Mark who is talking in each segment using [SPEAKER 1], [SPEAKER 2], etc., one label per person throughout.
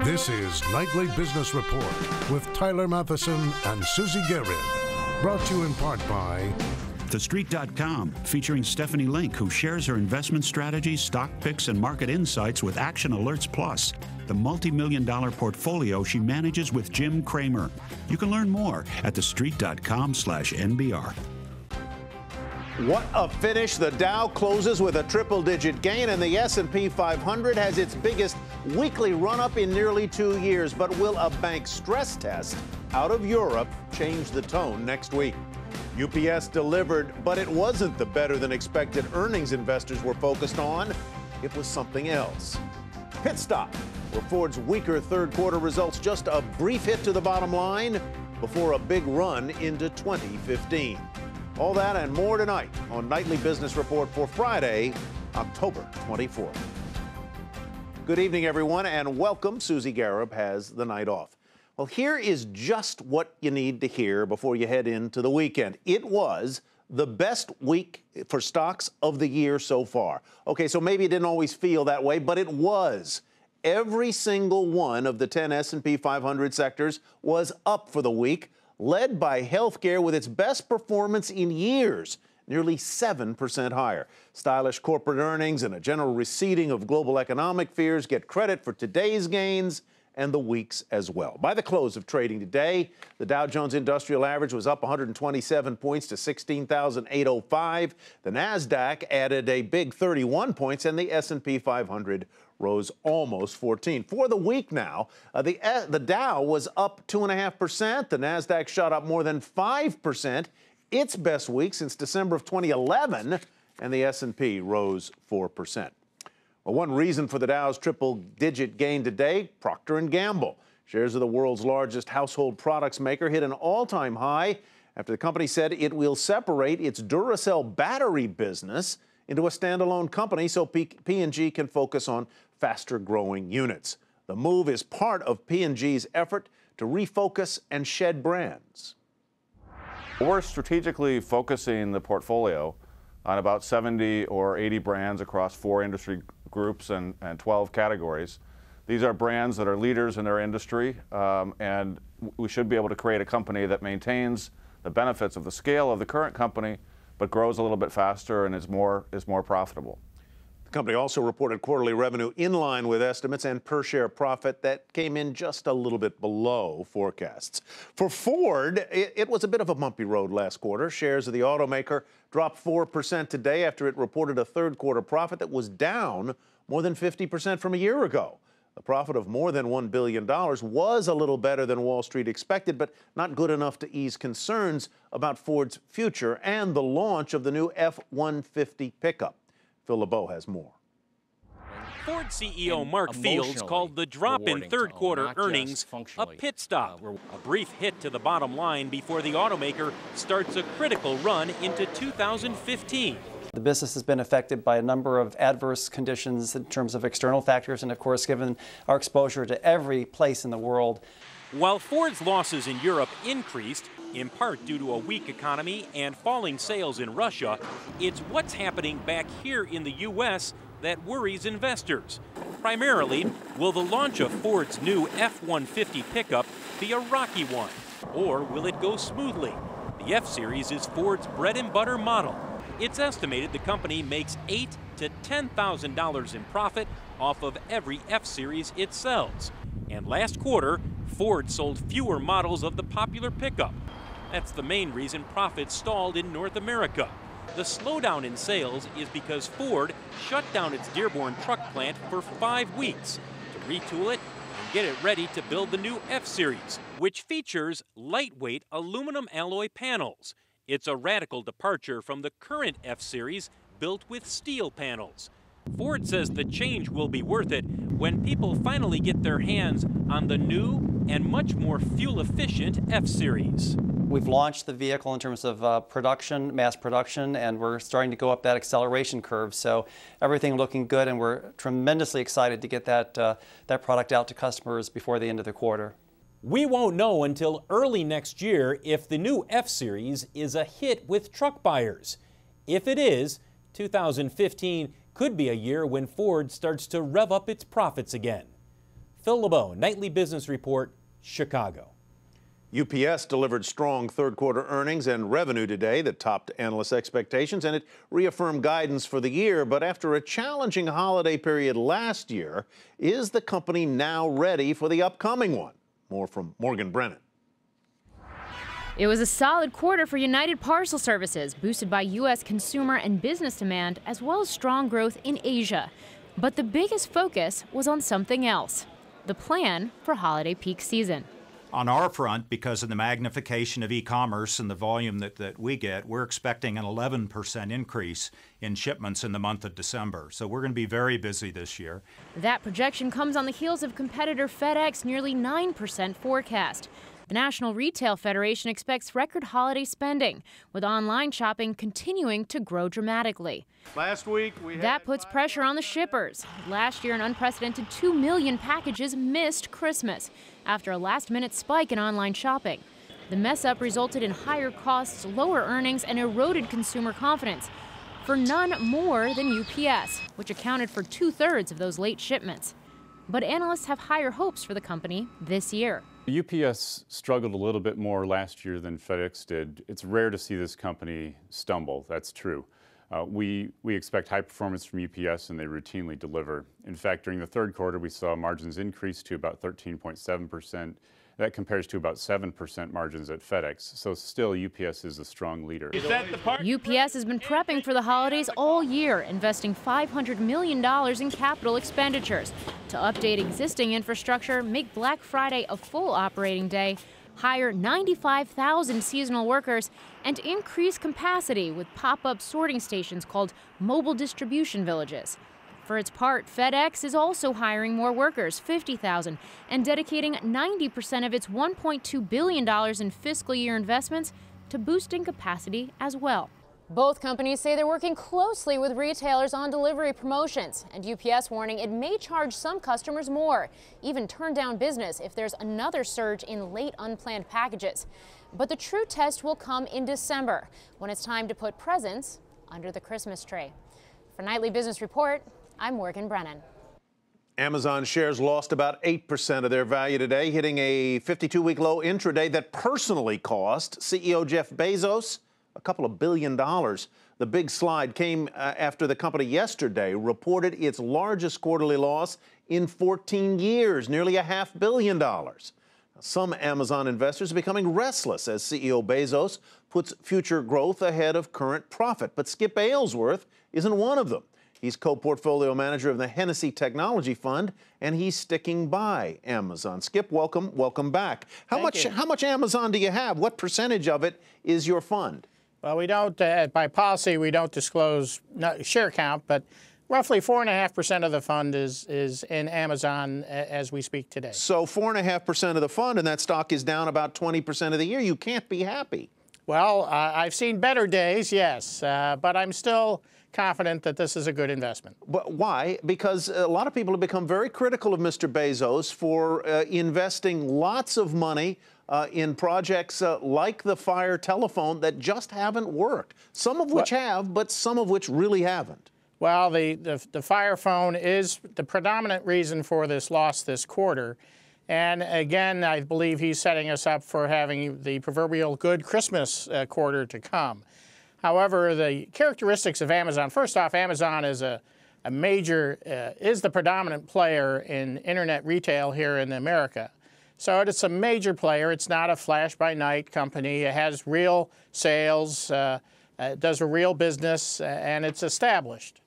[SPEAKER 1] This is Nightly Business Report with Tyler Matheson and Susie Garib. Brought to you in part by
[SPEAKER 2] TheStreet.com, featuring Stephanie Link, who shares her investment strategies, stock picks, and market insights with Action Alerts Plus, the multi-million-dollar portfolio she manages with Jim Cramer. You can learn more at TheStreet.com/NBR.
[SPEAKER 3] What a finish. The Dow closes with a triple-digit gain, and the S&P 500 has its biggest weekly run-up in nearly 2 years. But will a bank stress test out of Europe change the tone next week? UPS delivered, but it wasn't the better-than-expected earnings investors were focused on. It was something else. Pit stop, where Ford's weaker third-quarter results just a brief hit to the bottom line before a big run into 2015. All that and more tonight on Nightly Business Report for Friday, October 24th. Good evening, everyone, and welcome. Susie Garib has the night off. Well, here is just what you need to hear before you head into the weekend. It was the best week for stocks of the year so far. Okay, so maybe it didn't always feel that way, but it was. Every single one of the 10 S&P 500 sectors was up for the week, led by healthcare with its best performance in years, nearly 7% higher. Stylish corporate earnings and a general receding of global economic fears get credit for today's gains and the week's as well. By the close of trading today, the Dow Jones Industrial Average was up 127 points to 16,805. The Nasdaq added a big 31 points, and the S&P 500 rose almost 14. For the week now, the Dow was up 2.5%. The Nasdaq shot up more than 5%, its best week since December of 2011, and the S&P rose 4%. Well, one reason for the Dow's triple-digit gain today, Procter & Gamble. Shares of the world's largest household products maker hit an all-time high after the company said it will separate its Duracell battery business into a standalone company so P&G can focus on faster-growing units. The move is part of P&G's effort to refocus and shed brands.
[SPEAKER 4] We're strategically focusing the portfolio on about 70 or 80 brands across 4 industry groups and 12 categories. These are brands that are leaders in their industry, and we should be able to create a company that maintains the benefits of the scale of the current company, but grows a little bit faster and is more profitable.
[SPEAKER 3] The company also reported quarterly revenue in line with estimates and per-share profit that came in just a little bit below forecasts. For Ford, it was a bit of a bumpy road last quarter. Shares of the automaker dropped 4% today after it reported a third-quarter profit that was down more than 50% from a year ago. The profit of more than $1 billion was a little better than Wall Street expected, but not good enough to ease concerns about Ford's future and the launch of the new F-150 pickup. Phil LeBeau has more.
[SPEAKER 5] Ford CEO Mark Fields called the drop in third-quarter earnings a pit stop, a brief hit to the bottom line before the automaker starts a critical run into 2015.
[SPEAKER 6] The business has been affected by a number of adverse conditions in terms of external factors and, of course, given our exposure to every place in the world.
[SPEAKER 5] While Ford's losses in Europe increased, in part due to a weak economy and falling sales in Russia, it's what's happening back here in the U.S. that worries investors. Primarily, will the launch of Ford's new F-150 pickup be a rocky one, or will it go smoothly? The F-Series is Ford's bread-and-butter model. It's estimated the company makes $8,000 to $10,000 in profit off of every F-Series it sells. And last quarter, Ford sold fewer models of the popular pickup. That's the main reason profits stalled in North America. The slowdown in sales is because Ford shut down its Dearborn truck plant for 5 weeks to retool it and get it ready to build the new F-Series, which features lightweight aluminum alloy panels. It's a radical departure from the current F-Series built with steel panels. Ford says the change will be worth it when people finally get their hands on the new and much more fuel-efficient F-Series.
[SPEAKER 6] We've launched the vehicle in terms of production, mass production, and we're starting to go up that acceleration curve. So everything looking good, and we're tremendously excited to get that product out to customers before the end of the quarter.
[SPEAKER 7] We won't know until early next year if the new F-Series is a hit with truck buyers. If it is, 2015 could be a year when Ford starts to rev up its profits again. Phil LeBeau, Nightly Business Report, Chicago.
[SPEAKER 3] UPS delivered strong third-quarter earnings and revenue today that topped analyst expectations, and it reaffirmed guidance for the year. But after a challenging holiday period last year, is the company now ready for the upcoming one? More from Morgan Brennan.
[SPEAKER 8] It was a solid quarter for United Parcel Services, boosted by U.S. consumer and business demand, as well as strong growth in Asia. But the biggest focus was on something else: the plan for holiday peak season.
[SPEAKER 9] On our front, because of the magnification of e-commerce and the volume that we get, we're expecting an 11% increase in shipments in the month of December. So we're going to be very busy this year.
[SPEAKER 8] That projection comes on the heels of competitor FedEx's nearly 9% forecast. The National Retail Federation expects record holiday spending, with online shopping continuing to grow dramatically.
[SPEAKER 3] Last week,
[SPEAKER 8] that puts pressure on the shippers. Last year, an unprecedented 2 million packages missed Christmas after a last-minute spike in online shopping. The mess-up resulted in higher costs, lower earnings, and eroded consumer confidence for none more than UPS, which accounted for 2/3 of those late shipments. But analysts have higher hopes for the company this year.
[SPEAKER 10] UPS struggled a little bit more last year than FedEx did. It's rare to see this company stumble. That's true. We expect high performance from UPS, and they routinely deliver. In fact, during the third quarter, we saw margins increase to about 13.7%. That compares to about 7% margins at FedEx. So still, UPS is a strong leader.
[SPEAKER 8] UPS has been prepping for the holidays all year, investing $500 million in capital expenditures to update existing infrastructure, make Black Friday a full operating day, hire 95,000 seasonal workers, and increase capacity with pop-up sorting stations called mobile distribution villages. For its part, FedEx is also hiring more workers, 50,000, and dedicating 90% of its $1.2 billion in fiscal year investments to boosting capacity as well. Both companies say they're working closely with retailers on delivery promotions, and UPS warning it may charge some customers more, even turn down business if there's another surge in late unplanned packages. But the true test will come in December, when it's time to put presents under the Christmas tree. For Nightly Business Report, I'm Morgan Brennan.
[SPEAKER 3] Amazon shares lost about 8% of their value today, hitting a 52-week low intraday that personally cost CEO Jeff Bezos a couple of $2 billion. The big slide came after the company yesterday reported its largest quarterly loss in 14 years, nearly $500 million. Some Amazon investors are becoming restless as CEO Bezos puts future growth ahead of current profit. But Skip Aylesworth isn't one of them. He's co-portfolio manager of the Hennessy Technology Fund, and he's sticking by Amazon. Skip, welcome back. How much Amazon do you have? What percentage of it is your fund?
[SPEAKER 11] Well, we don't, by policy, we don't disclose share count, but roughly 4.5% of the fund is in Amazon as we speak today.
[SPEAKER 3] So 4.5% of the fund, and that stock is down about 20% of the year. You can't be happy.
[SPEAKER 11] Well, I've seen better days, yes, but I'm still confident that this is a good investment.
[SPEAKER 3] But why? Because a lot of people have become very critical of Mr. Bezos for investing lots of money in projects like the Fire telephone that just haven't worked. Some of which have, but some of which really haven't.
[SPEAKER 11] Well, the Fire phone is the predominant reason for this loss this quarter. And again, I believe he's setting us up for having the proverbial good Christmas quarter to come. However, the characteristics of Amazon, first off, Amazon is is the predominant player in internet retail here in America. So it's a major player. It's not a flash-by-night company. It has real sales, it does a real business, and it's established.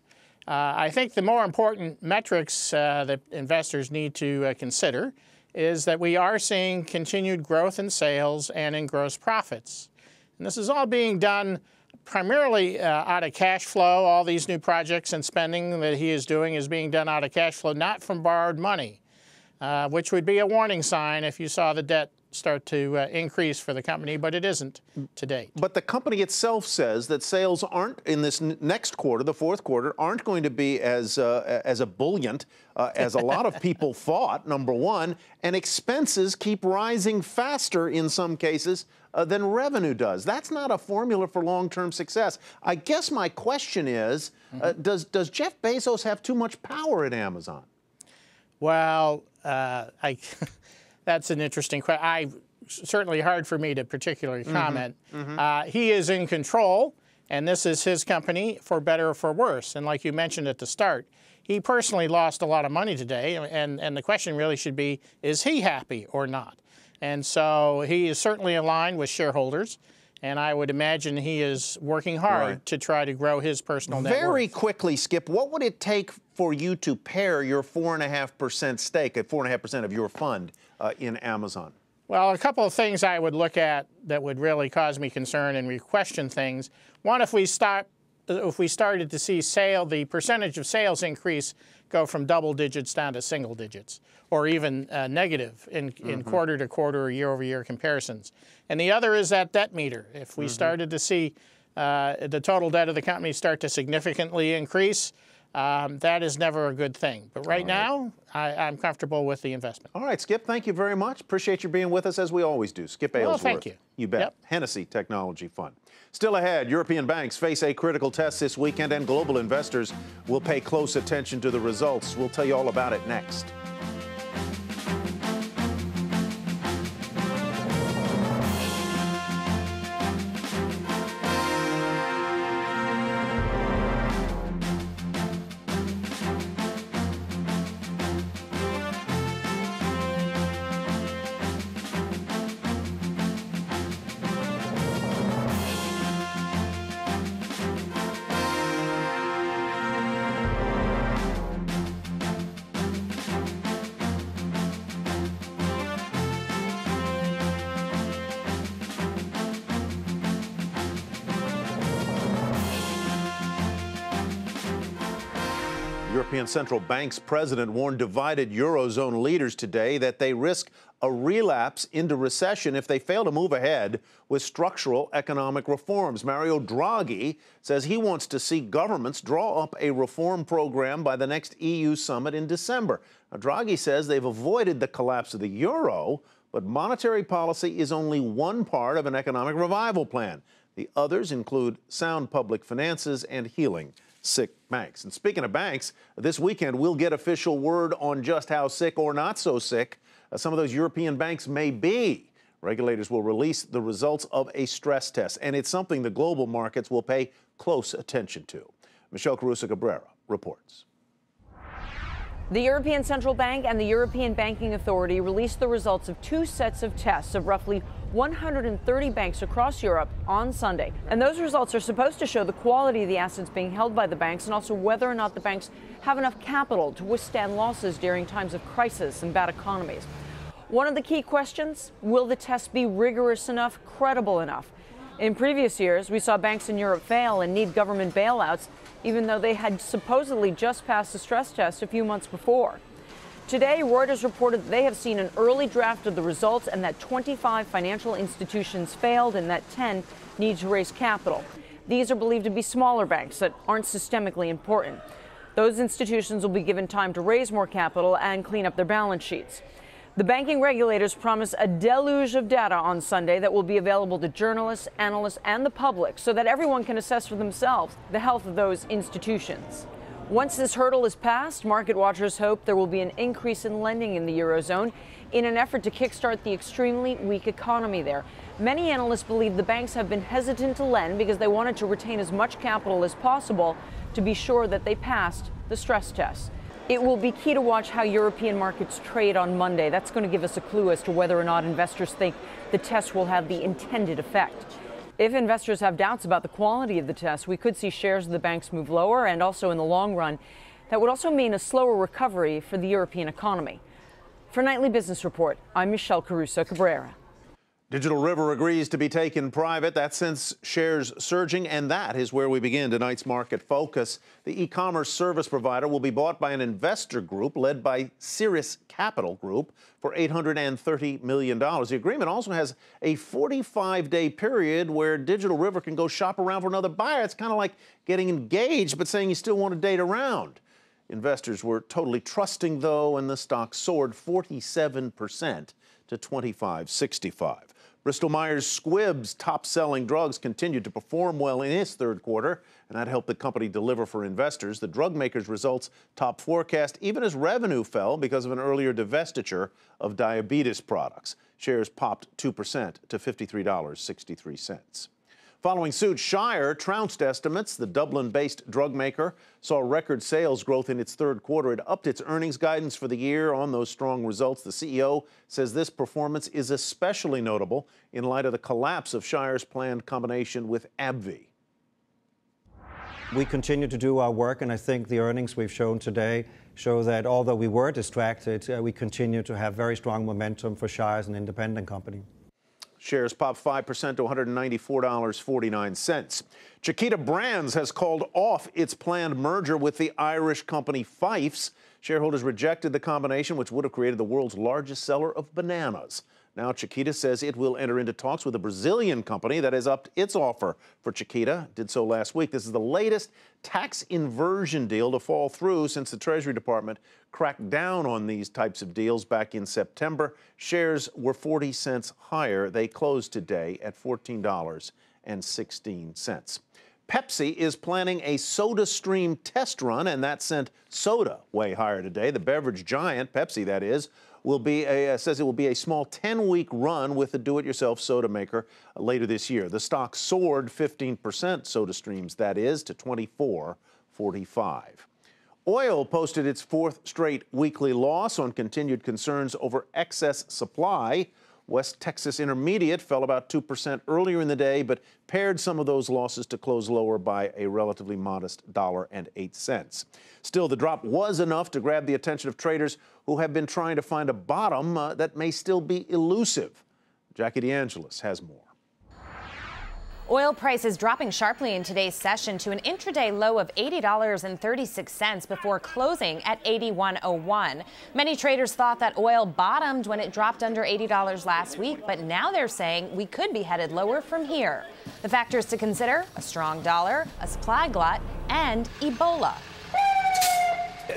[SPEAKER 11] I think the more important metrics that investors need to consider is that we are seeing continued growth in sales and in gross profits. And this is all being done primarily out of cash flow. All these new projects and spending that he is doing is being done out of cash flow, not from borrowed money, which would be a warning sign if you saw the debt start to increase for the company, but it isn't to date.
[SPEAKER 3] But the company itself says that sales aren't, in this next quarter, the fourth quarter, aren't going to be as ebullient as a lot of people thought, number one, and expenses keep rising faster in some cases than revenue does. That's not a formula for long-term success. I guess my question is, does Jeff Bezos have too much power at Amazon?
[SPEAKER 11] Well, that's an interesting question. Certainly hard for me to particularly comment. He is in control, and this is his company, for better or for worse. And like you mentioned at the start, he personally lost a lot of money today, and the question really should be, is he happy or not? And so he is certainly aligned with shareholders, and I would imagine he is working hard to try to grow his personal net worth.
[SPEAKER 3] Very quickly, Skip, what would it take for you to pair your 4.5% stake, at 4.5% of your fund in Amazon?
[SPEAKER 11] Well, a couple of things I would look at that would really cause me concern and question things. One, if we started to see the percentage of sales increase go from double digits down to single digits, or even negative in quarter-to-quarter or year-over-year comparisons. And the other is that debt meter. If we started to see the total debt of the company start to significantly increase, that is never a good thing. But right now, I'm comfortable with the investment.
[SPEAKER 3] All right, Skip, thank you very much. Appreciate you being with us, as we always do. Skip Aylesworth.
[SPEAKER 11] Well, thank you.
[SPEAKER 3] You bet. Hennessy Technology Fund. Still ahead, European banks face a critical test this weekend, and global investors will pay close attention to the results. We'll tell you all about it next. European Central Bank's president warned divided Eurozone leaders today that they risk a relapse into recession if they fail to move ahead with structural economic reforms. Mario Draghi says he wants to see governments draw up a reform program by the next EU summit in December. Now, Draghi says they've avoided the collapse of the euro, but monetary policy is only one part of an economic revival plan. The others include sound public finances and healing sick banks. And speaking of banks, this weekend we'll get official word on just how sick or not so sick some of those European banks may be. Regulators will release the results of a stress test, and it's something the global markets will pay close attention to. Michelle Caruso-Cabrera reports.
[SPEAKER 12] The European Central Bank and the European Banking Authority released the results of two sets of tests of roughly 130 banks across Europe on Sunday. And those results are supposed to show the quality of the assets being held by the banks and also whether or not the banks have enough capital to withstand losses during times of crisis and bad economies. One of the key questions, will the test be rigorous enough, credible enough? In previous years, we saw banks in Europe fail and need government bailouts, even though they had supposedly just passed the stress test a few months before. Today, Reuters reported that they have seen an early draft of the results and that 25 financial institutions failed and that 10 need to raise capital. These are believed to be smaller banks that aren't systemically important. Those institutions will be given time to raise more capital and clean up their balance sheets. The banking regulators promise a deluge of data on Sunday that will be available to journalists, analysts, and the public so that everyone can assess for themselves the health of those institutions. Once this hurdle is passed, market watchers hope there will be an increase in lending in the Eurozone in an effort to kickstart the extremely weak economy there. Many analysts believe the banks have been hesitant to lend because they wanted to retain as much capital as possible to be sure that they passed the stress test. It will be key to watch how European markets trade on Monday. That's going to give us a clue as to whether or not investors think the test will have the intended effect. If investors have doubts about the quality of the test, we could see shares of the banks move lower, and also in the long run, that would also mean a slower recovery for the European economy. For Nightly Business Report, I'm Michelle Caruso-Cabrera.
[SPEAKER 3] Digital River agrees to be taken private. That sends shares surging, and that is where we begin tonight's market focus. The e-commerce service provider will be bought by an investor group led by Cirrus Capital Group for $830 million. The agreement also has a 45-day period where Digital River can go shop around for another buyer. It's kind of like getting engaged, but saying you still want to date around. Investors were totally trusting, though, and the stock soared 47% to $25.65. Bristol-Myers Squibb's top-selling drugs continued to perform well in its third quarter, and that helped the company deliver for investors. The drug maker's results topped forecast, even as revenue fell because of an earlier divestiture of diabetes products. Shares popped 2% to $53.63. Following suit, Shire trounced estimates. The Dublin-based drug maker saw record sales growth in its third quarter. It upped its earnings guidance for the year on those strong results. The CEO says this performance is especially notable in light of the collapse of Shire's planned combination with AbbVie.
[SPEAKER 13] We continue to do our work, and I think the earnings we've shown today show that although we were distracted, we continue to have very strong momentum for Shire as an independent company.
[SPEAKER 3] Shares popped 5% to $194.49. Chiquita Brands has called off its planned merger with the Irish company Fifes. Shareholders rejected the combination, which would have created the world's largest seller of bananas. Now Chiquita says it will enter into talks with a Brazilian company that has upped its offer for Chiquita. Did so last week. This is the latest tax inversion deal to fall through since the Treasury Department cracked down on these types of deals back in September. Shares were 40 cents higher. They closed today at $14.16. Pepsi is planning a SodaStream test run, and that sent soda way higher today. The beverage giant, Pepsi that is, says it will be a small 10-week run with the do-it-yourself soda maker later this year. The stock soared 15%, SodaStreams that is, to $24.45. Oil posted its fourth straight weekly loss on continued concerns over excess supply. West Texas Intermediate fell about 2% earlier in the day, but pared some of those losses to close lower by a relatively modest $1.08. Still, the drop was enough to grab the attention of traders who have been trying to find a bottom that may still be elusive. Jackie DeAngelis has more.
[SPEAKER 14] Oil prices dropping sharply in today's session to an intraday low of $80.36 before closing at $81.01. Many traders thought that oil bottomed when it dropped under $80 last week, but now they're saying we could be headed lower from here. The factors to consider: a strong dollar, a supply glut, and Ebola.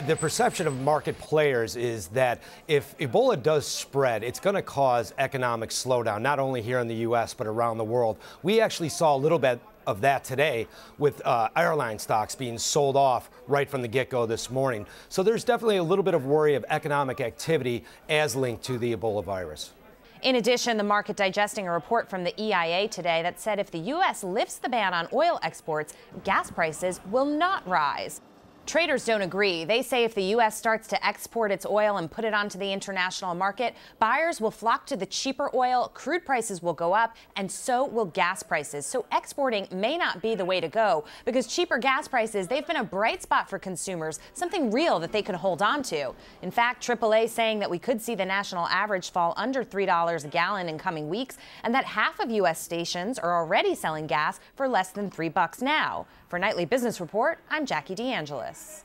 [SPEAKER 15] The perception of market players is that if Ebola does spread, it's going to cause economic slowdown, not only here in the U.S., but around the world. We actually saw a little bit of that today with airline stocks being sold off right from the get-go this morning. So there's definitely a little bit of worry of economic activity as linked to the Ebola virus.
[SPEAKER 14] In addition, the market digesting a report from the EIA today that said if the U.S. lifts the ban on oil exports, gas prices will not rise. Traders don't agree. They say if the U.S. starts to export its oil and put it onto the international market, buyers will flock to the cheaper oil, crude prices will go up, and so will gas prices. So exporting may not be the way to go, because cheaper gas prices, they've been a bright spot for consumers, something real that they could hold on to. In fact, AAA saying that we could see the national average fall under $3 a gallon in coming weeks, and that half of U.S. stations are already selling gas for less than $3 now. For Nightly Business Report, I'm Jackie DeAngelis.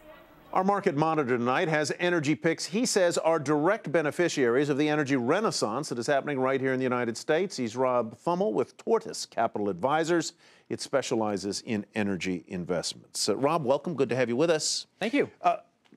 [SPEAKER 3] Our market monitor tonight has energy picks he says are direct beneficiaries of the energy renaissance that is happening right here in the United States. He's Rob Thummel with Tortoise Capital Advisors. It specializes in energy investments. Rob, welcome. Good to have you with us.
[SPEAKER 16] Thank you.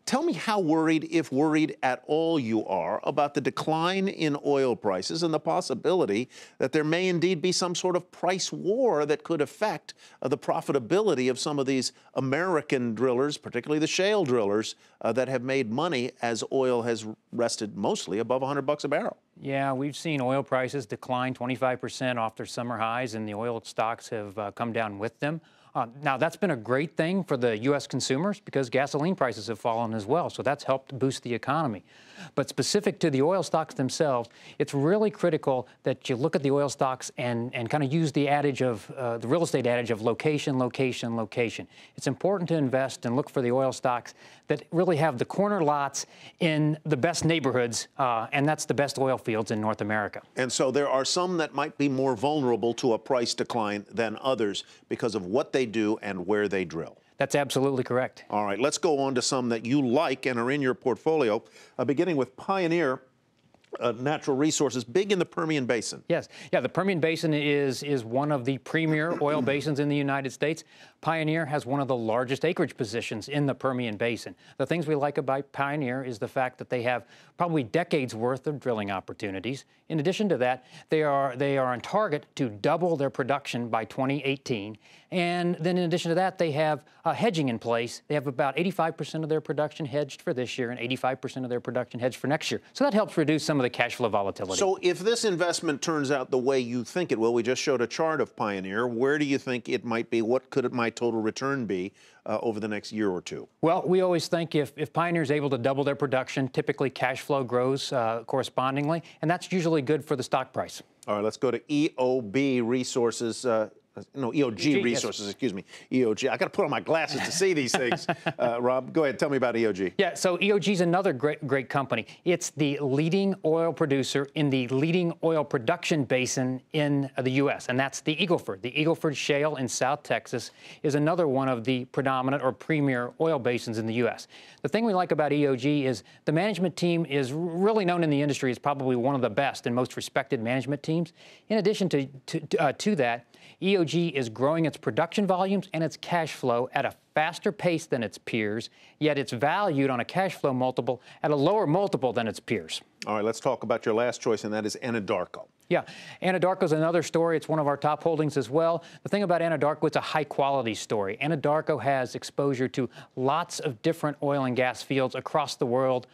[SPEAKER 3] Tell me how worried, if worried at all, you are about the decline in oil prices and the possibility that there may indeed be some sort of price war that could affect the profitability of some of these American drillers, particularly the shale drillers, that have made money as oil has rested mostly above $100 a barrel.
[SPEAKER 16] Yeah, we've seen oil prices decline 25% off their summer highs, and the oil stocks have come down with them. Now, that's been a great thing for the U.S. consumers because gasoline prices have fallen as well, so that's helped boost the economy. But specific to the oil stocks themselves, it's really critical that you look at the oil stocks and kind of use the adage of, the real estate adage of location, location, location. It's important to invest and look for the oil stocks that really have the corner lots in the best neighborhoods, and that's the best oil fields in North America.
[SPEAKER 3] And so there are some that might be more vulnerable to a price decline than others because of what they do and where they drill.
[SPEAKER 16] That's absolutely correct.
[SPEAKER 3] All right, let's go on to some that you like and are in your portfolio, beginning with Pioneer. natural resources, big in the Permian Basin.
[SPEAKER 16] Yes. Yeah, the Permian Basin is one of the premier oil basins in the United States. Pioneer has one of the largest acreage positions in the Permian Basin. The things we like about Pioneer is the fact that they have probably decades worth of drilling opportunities. In addition to that, they are on target to double their production by 2018. And then in addition to that, they have hedging in place. They have about 85% of their production hedged for this year and 85% of their production hedged for next year. So that helps reduce some of the cash flow volatility.
[SPEAKER 3] So if this investment turns out the way you think it will, we just showed a chart of Pioneer, where do you think it might be? What could my total return be over the next year or two?
[SPEAKER 16] Well, we always think if Pioneer is able to double their production, typically cash flow grows correspondingly, and that's usually good for the stock price.
[SPEAKER 3] All right, let's go to EOB Resources. No, EOG Resources, yes. Excuse me. EOG. I got to put on my glasses to see these things. Rob, go ahead. Tell me about EOG.
[SPEAKER 16] Yeah, so EOG is another great company. It's the leading oil producer in the leading oil production basin in the U.S., and that's the Eagle Ford. The Eagle Ford Shale in South Texas is another one of the predominant or premier oil basins in the U.S. The thing we like about EOG is the management team is really known in the industry as probably one of the best and most respected management teams. In addition to that, EOG is growing its production volumes and its cash flow at a faster pace than its peers, yet it's valued on a cash flow multiple at a lower multiple than its peers.
[SPEAKER 3] All right, let's talk about your last choice, and that is Anadarko.
[SPEAKER 16] Yeah, Anadarko is another story. It's one of our top holdings as well. The thing about Anadarko, it's a high-quality story. Anadarko has exposure to lots of different oil and gas fields across the world,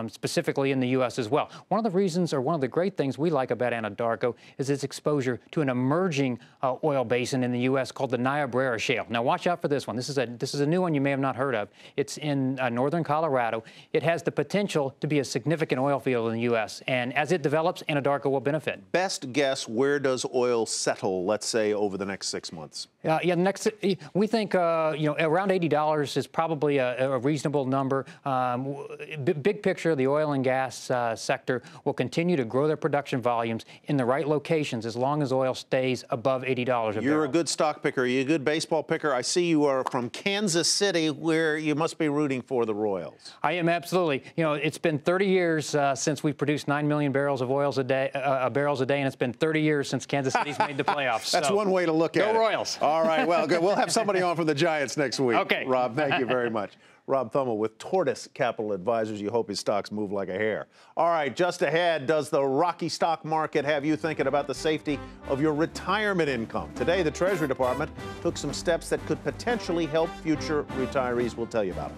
[SPEAKER 16] specifically in the U.S. as well. One of the reasons, or one of the great things we like about Anadarko is its exposure to an emerging oil basin in the U.S. called the Niobrara Shale. Now, watch out for this one. This is a new one you may have not heard of. It's in northern Colorado. It has the potential to be a significant oil field in the U.S., and as it develops, Anadarko will benefit.
[SPEAKER 3] Best guess, where does oil settle, let's say, over the next 6 months?
[SPEAKER 16] We think around $80 is probably a reasonable number. Big picture, the oil and gas sector will continue to grow their production volumes in the right locations as long as oil stays above $80 a barrel.
[SPEAKER 3] You're a good stock picker. Are you a good baseball picker? I see you are from Kansas City, where you must be rooting for the Royals.
[SPEAKER 16] I am, absolutely. You know, it's been 30 years since we produced 9 million barrels of oil a day, and it's been 30 years since Kansas City's made the playoffs.
[SPEAKER 3] That's one way to look at it.
[SPEAKER 16] Go Royals.
[SPEAKER 3] All right, well, good. We'll have somebody on from the Giants next week.
[SPEAKER 16] Okay.
[SPEAKER 3] Rob, thank you very much. Rob Thummel with Tortoise Capital Advisors. You hope his stocks move like a hare. All right, just ahead, does the rocky stock market have you thinking about the safety of your retirement income? Today, the Treasury Department took some steps that could potentially help future retirees. We'll tell you about it.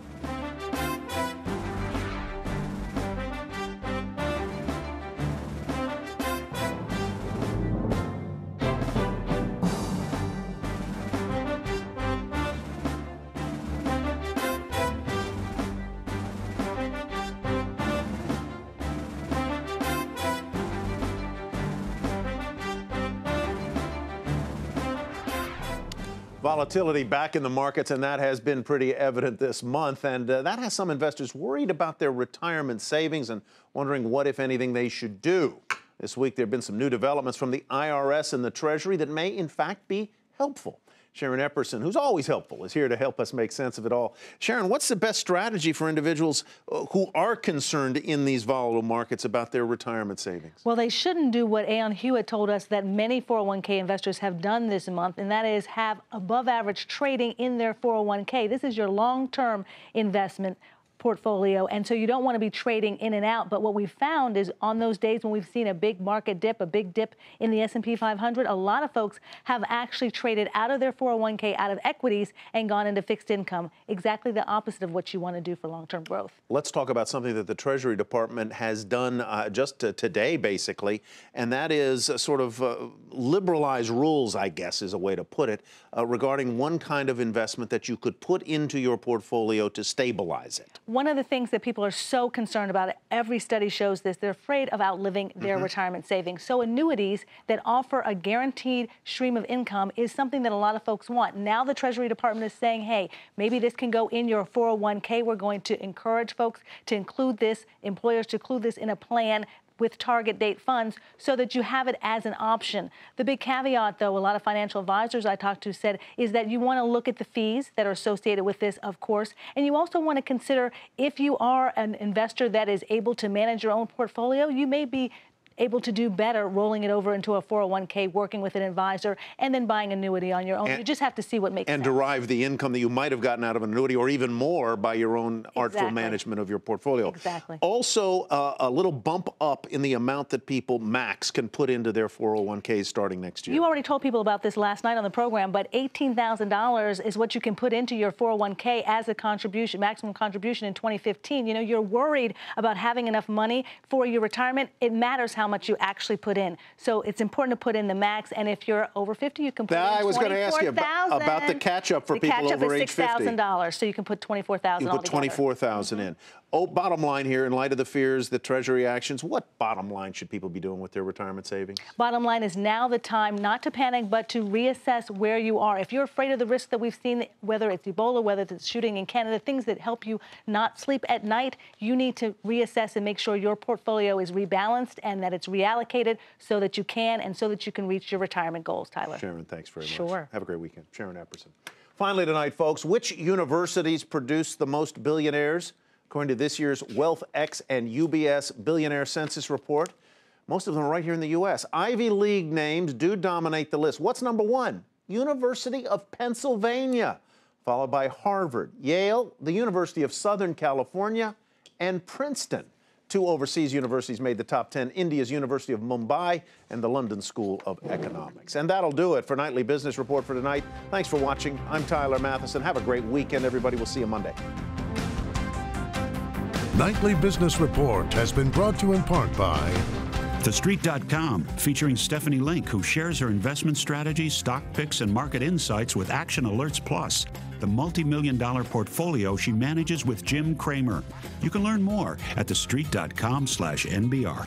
[SPEAKER 3] Volatility back in the markets, and that has been pretty evident this month. And that has some investors worried about their retirement savings and wondering what, if anything, they should do. This week, there have been some new developments from the IRS and the Treasury that may, in fact, be helpful. Sharon Epperson, who's always helpful, is here to help us make sense of it all. Sharon, what's the best strategy for individuals who are concerned in these volatile markets about their retirement savings?
[SPEAKER 17] Well, they shouldn't do what Aon Hewitt told us that many 401k investors have done this month, and that is have above average trading in their 401k. This is your long-term investment portfolio, and so you don't want to be trading in and out. But what we've found is on those days when we've seen a big market dip, a big dip in the S&P 500, a lot of folks have actually traded out of their 401k, out of equities, and gone into fixed income, exactly the opposite of what you want to do for long-term growth.
[SPEAKER 3] Let's talk about something that the Treasury Department has done just today, basically, and that is sort of liberalized rules, I guess is a way to put it, regarding one kind of investment that you could put into your portfolio to stabilize it.
[SPEAKER 17] One of the things that people are so concerned about, every study shows this, they're afraid of outliving their retirement savings. So annuities that offer a guaranteed stream of income is something that a lot of folks want. Now the Treasury Department is saying, hey, maybe this can go in your 401k. We're going to encourage folks to include this, employers to include this in a plan with target date funds so that you have it as an option. The big caveat, though, a lot of financial advisors I talked to said is that you want to look at the fees that are associated with this, of course, and you also want to consider if you are an investor that is able to manage your own portfolio, you may be able to do better rolling it over into a 401k, working with an advisor, and then buying annuity on your own. You just have to see what makes sense.
[SPEAKER 3] And derive the income that you might have gotten out of an annuity or even more by your own artful management of your portfolio.
[SPEAKER 17] Exactly.
[SPEAKER 3] Also, a little bump up in the amount that people max can put into their 401ks starting next year.
[SPEAKER 17] You already told people about this last night on the program, but $18,000 is what you can put into your 401k as a contribution, maximum contribution in 2015. You know, you're worried about having enough money for your retirement. It matters how much you actually put in. So it's important to put in the max, and if you're over 50, you can put in $24,000.
[SPEAKER 3] I was going to ask you about the catch-up for people over age 50.
[SPEAKER 17] The catch-up is $6,000, so you can put $24,000
[SPEAKER 3] You put $24,000 in. Oh, bottom line here, in light of the fears, the Treasury actions, what bottom line should people be doing with their retirement savings?
[SPEAKER 17] Bottom line is now the time not to panic, but to reassess where you are. If you're afraid of the risk that we've seen, whether it's Ebola, whether it's shooting in Canada, things that help you not sleep at night, you need to reassess and make sure your portfolio is rebalanced and that it's reallocated so that you can and so that you can reach your retirement goals, Tyler.
[SPEAKER 3] Sharon, thanks very much.
[SPEAKER 17] Sure.
[SPEAKER 3] Have a great weekend. Sharon Epperson. Finally tonight, folks, which universities produce the most billionaires? According to this year's WealthX and UBS Billionaire Census Report, most of them are right here in the U.S. Ivy League names do dominate the list. What's number one? University of Pennsylvania, followed by Harvard, Yale, the University of Southern California, and Princeton. Two overseas universities made the top 10, India's University of Mumbai and the London School of Economics. And that'll do it for Nightly Business Report for tonight. Thanks for watching. I'm Tyler Matheson. Have a great weekend, everybody. We'll see you Monday.
[SPEAKER 1] Nightly Business Report has been brought to you in part by
[SPEAKER 2] TheStreet.com, featuring Stephanie Link, who shares her investment strategies, stock picks, and market insights with Action Alerts Plus, the multi-million-dollar portfolio she manages with Jim Cramer. You can learn more at TheStreet.com/NBR.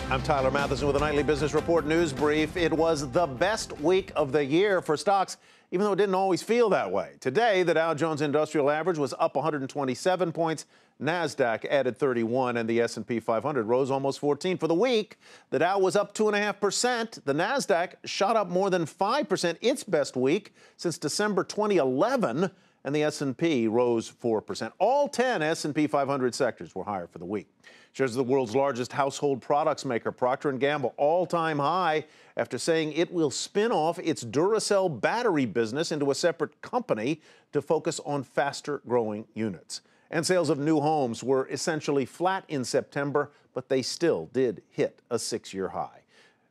[SPEAKER 3] I'm Tyler Matheson with a Nightly Business Report news brief. It was the best week of the year for stocks, even though it didn't always feel that way. Today, the Dow Jones Industrial Average was up 127 points. NASDAQ added 31, and the S&P 500 rose almost 14. For the week, the Dow was up 2.5%. The NASDAQ shot up more than 5%, its best week since December 2011, and the S&P rose 4%. All 10 S&P 500 sectors were higher for the week. Shares of the world's largest household products maker, Procter & Gamble, all-time high after saying it will spin off its Duracell battery business into a separate company to focus on faster-growing units. And sales of new homes were essentially flat in September, but they still did hit a 6-year high.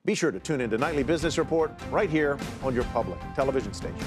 [SPEAKER 3] Be sure to tune in to Nightly Business Report right here on your public television station.